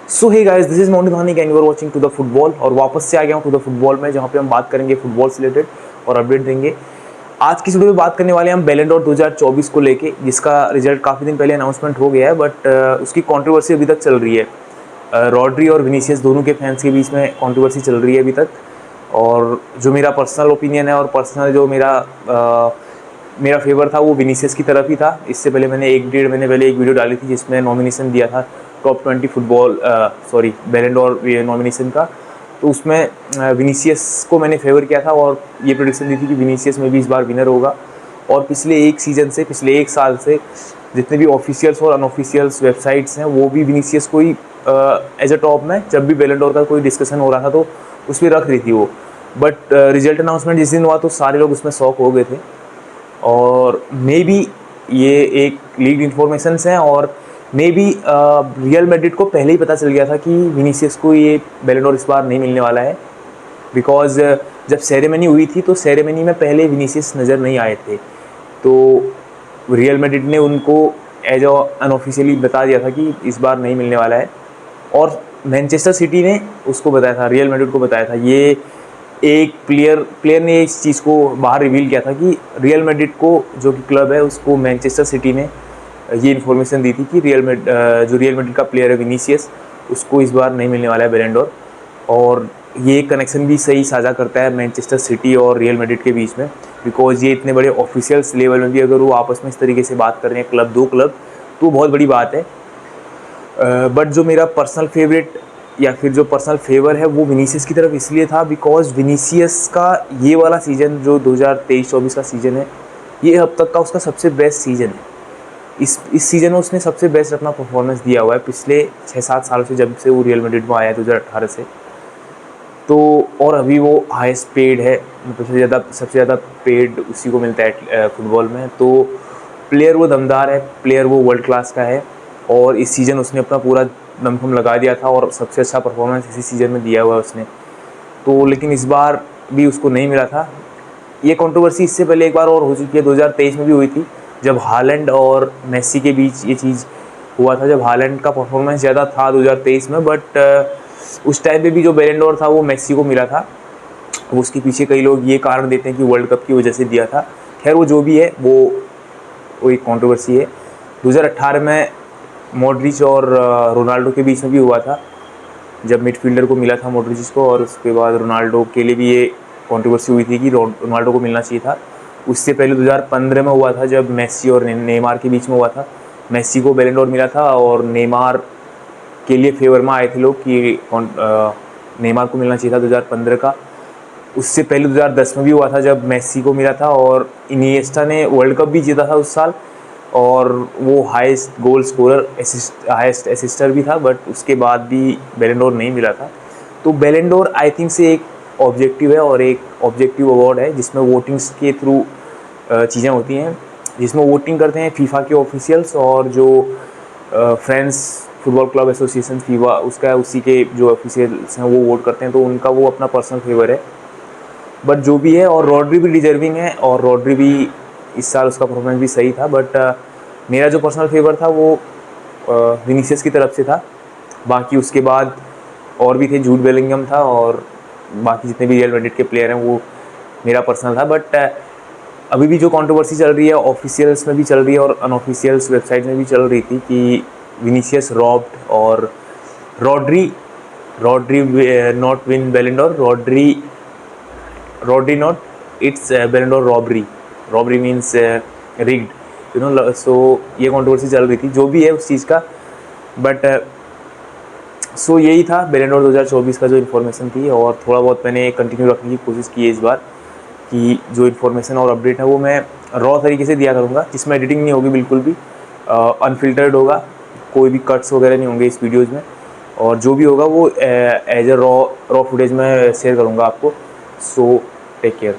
So hey guys, this is Mohan Dhanik and you are watching to the football. और वापस से आ गया हूँ टू द फुटबॉल में, जहाँ पे हम बात करेंगे फुटबॉल से रिलेटेड और अपडेट देंगे। आज की वीडियो में बात करने वाले हैं हम बैलन डोर 2024 को लेके, जिसका रिजल्ट काफ़ी दिन पहले अनाउंसमेंट हो गया है, बट उसकी कंट्रोवर्सी अभी तक चल रही है। रॉड्री और विनीसियस दोनों के फैंस के बीच में कंट्रोवर्सी चल रही है अभी तक। और जो मेरा पर्सनल ओपिनियन है और पर्सनल जो मेरा फेवर था वो विनीसियस की तरफ ही था। इससे पहले मैंने 1-1.5 महीने पहले एक वीडियो डाली थी जिसमें नॉमिनेशन दिया था टॉप 20 फुटबॉल बैलन डोर नॉमिनेशन का। तो उसमें विनीसियस को मैंने फेवर किया था और ये प्रेडिक्शन दी थी कि विनीसियस में भी इस बार विनर होगा। और पिछले एक साल से जितने भी ऑफिशियल्स और अनऑफिशियल्स वेबसाइट्स हैं वो भी विनीसियस को ही एज अ टॉप में, जब भी बैलन डोर का कोई डिस्कशन हो रहा था तो उस पर रख रही थी वो। बट रिजल्ट अनाउंसमेंट जिस दिन हुआ तो सारे लोग उसमें शॉक हो गए थे। और मे बी ये एक लीक इन्फॉर्मेशन है, और मे बी रियल मैड्रिड को पहले ही पता चल गया था कि विनीसियस को ये बैलन डोर इस बार नहीं मिलने वाला है। बिकॉज जब सेरेमनी हुई थी तो सेरेमनी में पहले विनीसियस नज़र नहीं आए थे, तो रियल मैड्रिड ने उनको एज अनऑफिशियली बता दिया था कि इस बार नहीं मिलने वाला है। और मैनचेस्टर सिटी ने उसको बताया था, रियल मैड्रिड को बताया था। ये एक प्लेयर ने इस चीज़ को बाहर रिवील किया था कि रियल मैड्रिड को, जो कि क्लब है, उसको मैनचेस्टर सिटी ने ये इन्फॉर्मेशन दी थी कि जो रियल मैड्रिड का प्लेयर है विनीसियस, उसको इस बार नहीं मिलने वाला है बैलन डोर। और ये कनेक्शन भी सही साझा करता है मैनचेस्टर सिटी और रियल मैड्रिड के बीच में, बिकॉज ये इतने बड़े ऑफिशियल्स लेवल में भी अगर वो आपस में इस तरीके से बात कर रहे हैं दो क्लब, तो बहुत बड़ी बात है। बट जो मेरा पर्सनल फेवरेट या फिर जो पर्सनल फेवर है वो विनीसियस की तरफ इसलिए था बिकॉज विनीसियस का ये वाला सीज़न जो 2023-24 का सीज़न है, ये अब तक का उसका सबसे बेस्ट सीज़न है। इस सीज़न में उसने सबसे बेस्ट अपना परफॉर्मेंस दिया हुआ है पिछले 6-7 सालों से, जब से वो रियल मैड्रिड में आया है 2018 से। तो और अभी वो हाईएस्ट पेड है, मतलब सबसे ज़्यादा पेड उसी को मिलता है फुटबॉल में। तो प्लेयर वो दमदार है, प्लेयर वो वर्ल्ड क्लास का है। और इस सीज़न उसने अपना पूरा दमखम लगा दिया था और सबसे अच्छा परफॉर्मेंस इसी सीज़न में दिया हुआ है उसने। तो लेकिन इस बार भी उसको नहीं मिला था। ये कंट्रोवर्सी इससे पहले एक बार और हो चुकी है, 2023 में भी हुई थी, जब हालैंड और मेसी के बीच ये चीज़ हुआ था, जब हालैंड का परफॉर्मेंस ज़्यादा था 2023 में। बट उस टाइम पे भी जो बैलन डोर था वो मेसी को मिला था। उसके पीछे कई लोग ये कारण देते हैं कि वर्ल्ड कप की वजह से दिया था। खैर वो जो भी है वो एक कंट्रोवर्सी है। 2018 में मॉड्रिच और रोनाल्डो के बीच में भी हुआ था, जब मिडफील्डर को मिला था मॉड्रिच को, और उसके बाद रोनाल्डो के लिए भी ये कंट्रोवर्सी हुई थी कि रोनाल्डो को मिलना चाहिए था। उससे पहले 2015 में हुआ था, जब मेसी और नेमार के बीच में हुआ था। मेसी को बैलन डोर मिला था और नेमार के लिए फेवर में आए थे लोग कि नेमार को मिलना चाहिए था 2015 का। उससे पहले 2010 में भी हुआ था जब मेसी को मिला था, और इनिएस्टा ने वर्ल्ड कप भी जीता था उस साल, और वो हाईएस्ट गोल स्कोरर हाईएस्ट असिस्टर भी था। बट उसके बाद भी बैलन डोर नहीं मिला था। तो बैलन डोर आई थिंक से एक ऑब्जेक्टिव है, और एक ऑब्जेक्टिव अवार्ड है जिसमें वोटिंग्स के थ्रू चीज़ें होती हैं, जिसमें वोटिंग करते हैं फीफा के ऑफिशियल्स और जो friends football club association FIFA उसका है, उसी के जो ऑफिशियल्स हैं वो वोट करते हैं। तो उनका वो अपना पर्सनल फेवर है। बट जो भी है, और रॉड्री भी डिजर्विंग है, और रॉड्री भी इस साल उसका परफॉर्मेंस भी सही था। बट मेरा जो पर्सनल फेवर था वो विनीसियस की तरफ से था। बाकी उसके बाद और भी थे, जूड बेलिंगम था, और बाकी जितने भी रियल मैड्रिड के प्लेयर हैं वो मेरा पर्सनल था। बट अभी भी जो कंट्रोवर्सी चल रही है ऑफिशियल्स में भी चल रही है और अनऑफिशियल्स वेबसाइट में भी चल रही थी कि विनीसियस रॉब्ड, और Rodri not win Ballon d'Or, Rodri not, it's Ballon d'Or robbery means rigged, you know. So ये कंट्रोवर्सी चल रही थी, जो भी है उस चीज़ का। बट सो यही था बैलन डोर 2024 का जो इन्फॉर्मेशन थी, और थोड़ा बहुत मैंने कंटिन्यू रखने की कोशिश की है इस बार, कि जो इन्फॉर्मेशन और अपडेट है वो मैं रॉ तरीके से दिया करूँगा, जिसमें एडिटिंग नहीं होगी, बिल्कुल भी अनफिल्टर्ड होगा, कोई भी कट्स वगैरह नहीं होंगे इस वीडियोज़ में। और जो भी होगा वो एज ए रॉ फुटेज में शेयर करूँगा आपको। So take care.